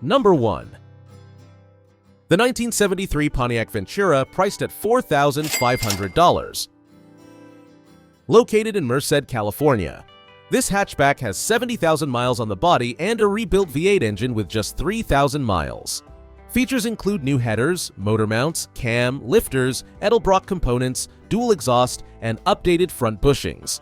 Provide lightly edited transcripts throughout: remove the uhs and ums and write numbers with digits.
Number 1. The 1973 Pontiac Ventura, priced at $4,500. Located in Merced, California, this hatchback has 70,000 miles on the body and a rebuilt V8 engine with just 3,000 miles. Features include new headers, motor mounts, cam, lifters, Edelbrock components, dual exhaust, and updated front bushings.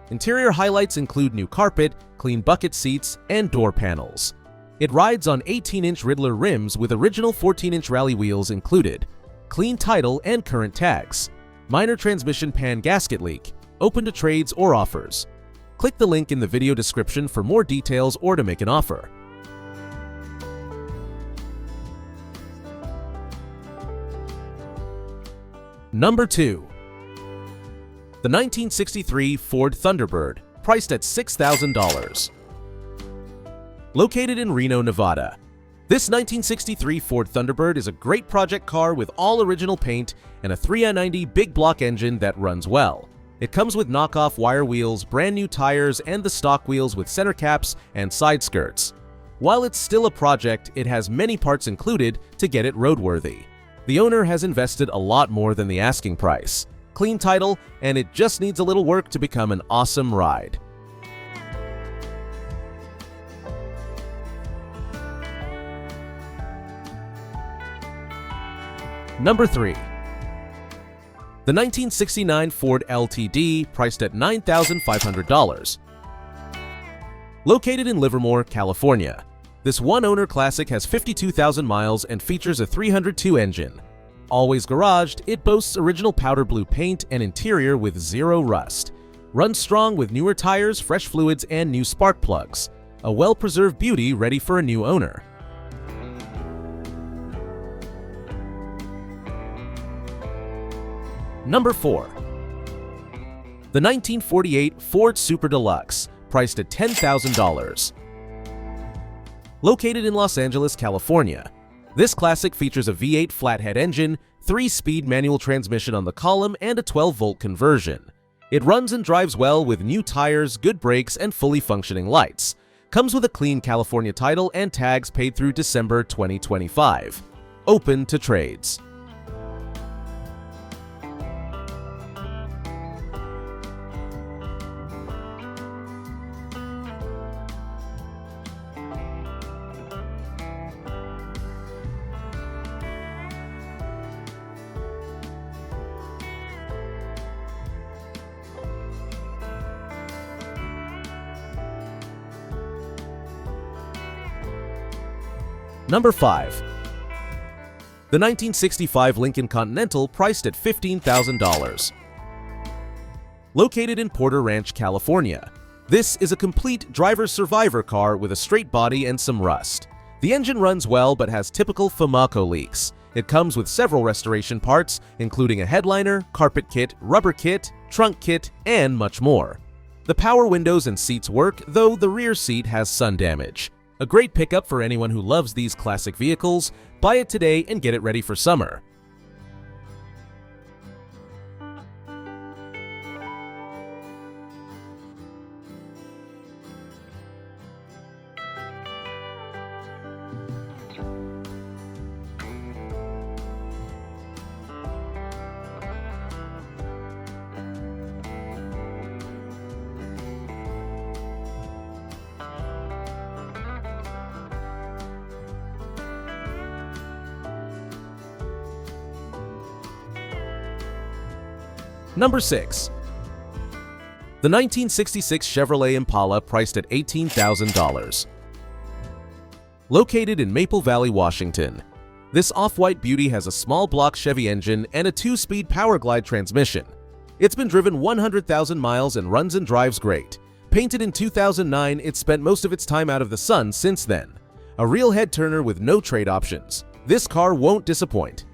Interior highlights include new carpet, clean bucket seats, and door panels. It rides on 18-inch Riddler rims with original 14-inch rally wheels included, clean title and current tags, minor transmission pan gasket leak, open to trades or offers. Click the link in the video description for more details or to make an offer. Number 2. The 1963 Ford Thunderbird, priced at $6,000. Located in Reno, Nevada, this 1963 Ford Thunderbird is a great project car with all original paint and a 3i90 big block engine that runs well. It comes with knockoff wire wheels, brand new tires, and the stock wheels with center caps and side skirts. While it's still a project, it has many parts included to get it roadworthy. The owner has invested a lot more than the asking price. Clean title, and it just needs a little work to become an awesome ride. Number 3. The 1969 Ford LTD, priced at $9,500. Located in Livermore, California, this one-owner classic has 52,000 miles and features a 302 engine. Always garaged, it boasts original powder blue paint and interior with zero rust. Runs strong with newer tires, fresh fluids, and new spark plugs. A well-preserved beauty ready for a new owner. Number 4. The 1948 Ford Super Deluxe, priced at $10,000. Located in Los Angeles, California, this classic features a V8 flathead engine, 3-speed manual transmission on the column, and a 12-volt conversion. It runs and drives well with new tires, good brakes, and fully functioning lights. Comes with a clean California title and tags paid through December 2025. Open to trades. Number 5. The 1965 Lincoln Continental, priced at $15,000. Located in Porter Ranch, California, this is a complete driver's survivor car with a straight body and some rust. The engine runs well but has typical FAMACO leaks. It comes with several restoration parts, including a headliner, carpet kit, rubber kit, trunk kit, and much more. The power windows and seats work, though the rear seat has sun damage. A great pickup for anyone who loves these classic vehicles. Buy it today and get it ready for summer. Number 6. The 1966 Chevrolet Impala, priced at $18,000. Located in Maple Valley, Washington, this off-white beauty has a small block Chevy engine and a 2-speed power glide transmission. It's been driven 100,000 miles and runs and drives great. Painted in 2009, it's spent most of its time out of the sun since then. A real head-turner with no trade options. This car won't disappoint.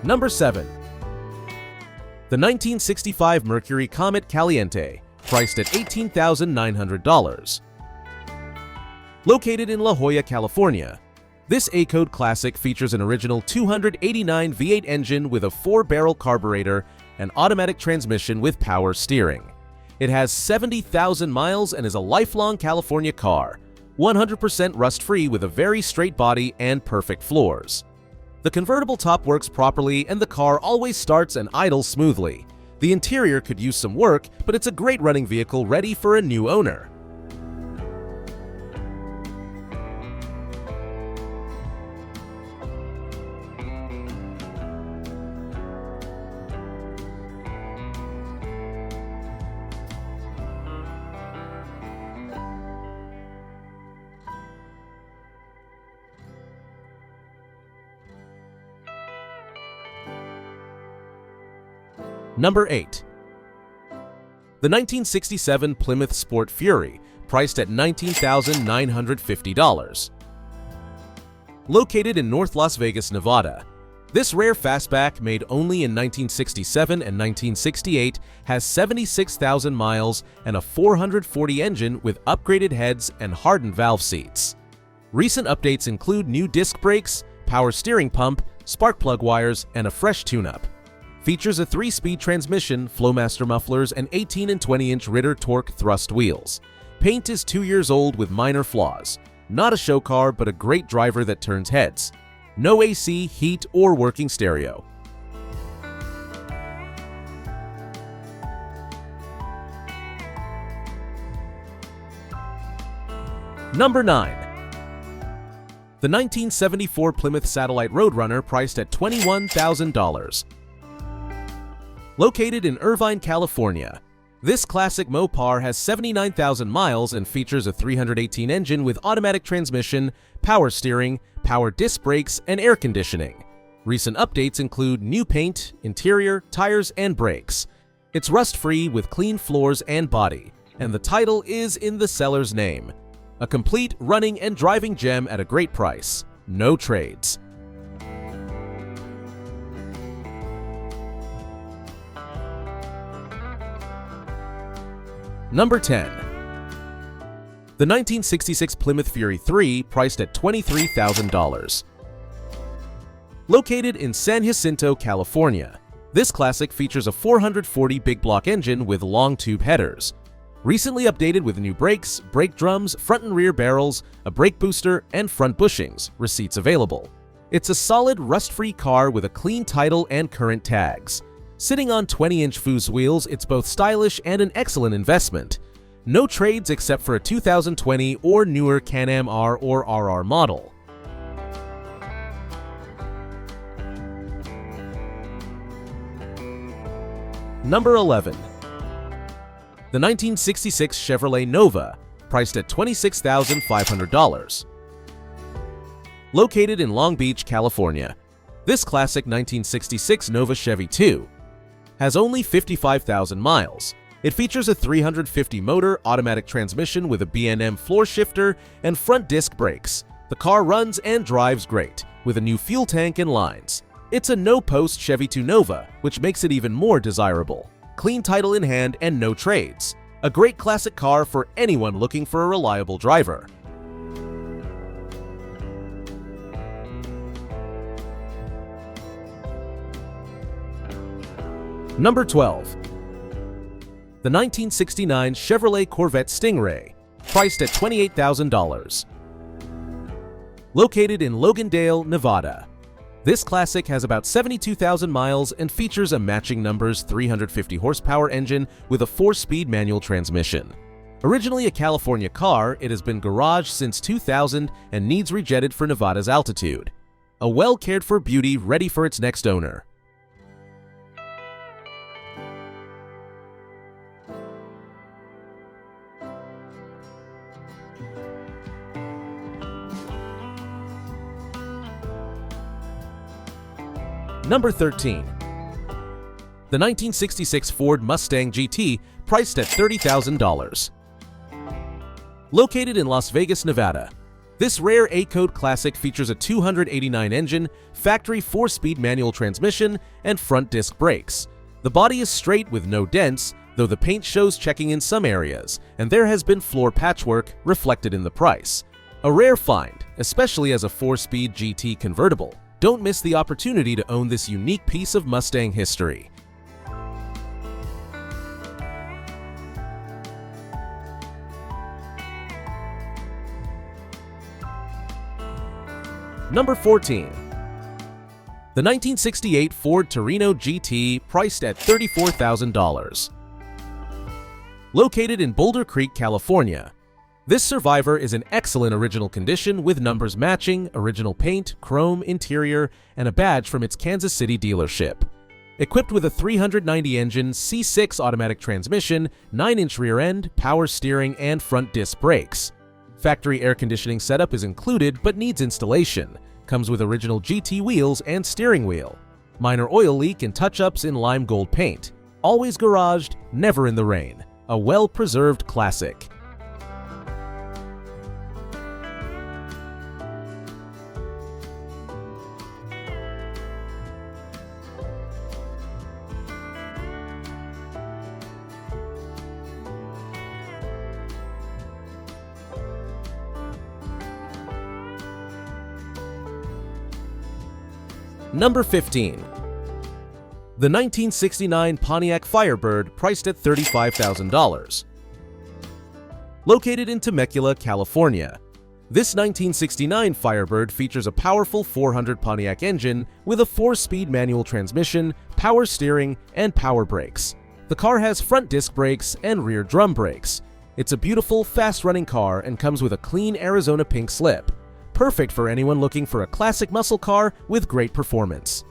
Number 7. The 1965 Mercury Comet Caliente, priced at $18,900. Located in La Jolla, California, this A-Code classic features an original 289 V8 engine with a 4-barrel carburetor and automatic transmission with power steering. It has 70,000 miles and is a lifelong California car, 100% rust-free with a very straight body and perfect floors. The convertible top works properly and the car always starts and idles smoothly. The interior could use some work, but it's a great running vehicle ready for a new owner. Number 8. The 1967 Plymouth Sport Fury, priced at $19,950. Located in North Las Vegas, Nevada, this rare fastback, made only in 1967 and 1968, has 76,000 miles and a 440 engine with upgraded heads and hardened valve seats. Recent updates include new disc brakes, power steering pump, spark plug wires, and a fresh tune-up. Features a 3-speed transmission, Flowmaster mufflers, and 18 and 20-inch Ritter Torque thrust wheels. Paint is 2 years old with minor flaws. Not a show car, but a great driver that turns heads. No AC, heat, or working stereo. Number 9. The 1974 Plymouth Satellite Roadrunner, priced at $21,000. Located in Irvine, California, this classic Mopar has 79,000 miles and features a 318 engine with automatic transmission, power steering, power disc brakes, and air conditioning. Recent updates include new paint, interior, tires, and brakes. It's rust-free with clean floors and body, and the title is in the seller's name. A complete running and driving gem at a great price. No trades. Number 10. The 1966 Plymouth Fury III, priced at $23,000. Located in San Jacinto, California, this classic features a 440 big block engine with long tube headers. Recently updated with new brakes, brake drums, front and rear barrels, a brake booster, and front bushings, receipts available. It's a solid rust-free car with a clean title and current tags. Sitting on 20-inch foos wheels, it's both stylish and an excellent investment. No trades except for a 2020 or newer Can-Am R or RR model. Number 11. The 1966 Chevrolet Nova, priced at $26,500. Located in Long Beach, California, this classic 1966 Nova Chevy 2 has only 55,000 miles. It features a 350 motor automatic transmission with a B&M floor shifter and front disc brakes. The car runs and drives great, with a new fuel tank and lines. It's a no-post Chevy 2 Nova, which makes it even more desirable. Clean title in hand and no trades. A great classic car for anyone looking for a reliable driver. Number 12. The 1969 Chevrolet Corvette Stingray, priced at $28,000. Located in Logandale, Nevada, this classic has about 72,000 miles and features a matching numbers 350 horsepower engine with a 4-speed manual transmission. Originally a California car, it has been garaged since 2000 and needs rejetted for Nevada's altitude. A well-cared-for beauty ready for its next owner. Number 13. The 1966 Ford Mustang GT, priced at $30,000. Located in Las Vegas, Nevada, this rare A-Code classic features a 289 engine, factory 4-speed manual transmission, and front disc brakes. The body is straight with no dents, though the paint shows checking in some areas, and there has been floor patchwork reflected in the price. A rare find, especially as a 4-speed GT convertible. Don't miss the opportunity to own this unique piece of Mustang history. Number 14. The 1968 Ford Torino GT, priced at $34,000. Located in Boulder Creek, California, this Survivor is in excellent original condition with numbers matching, original paint, chrome, interior, and a badge from its Kansas City dealership. Equipped with a 390 engine, C6 automatic transmission, 9-inch rear end, power steering, and front disc brakes. Factory air conditioning setup is included but needs installation. Comes with original GT wheels and steering wheel. Minor oil leak and touch-ups in lime gold paint. Always garaged, never in the rain. A well-preserved classic. Number 15. The 1969 Pontiac Firebird, priced at $35,000. Located in Temecula, California, this 1969 Firebird features a powerful 400 Pontiac engine with a 4-speed manual transmission, power steering, and power brakes. The car has front disc brakes and rear drum brakes. It's a beautiful, fast-running car and comes with a clean Arizona pink slip. Perfect for anyone looking for a classic muscle car with great performance.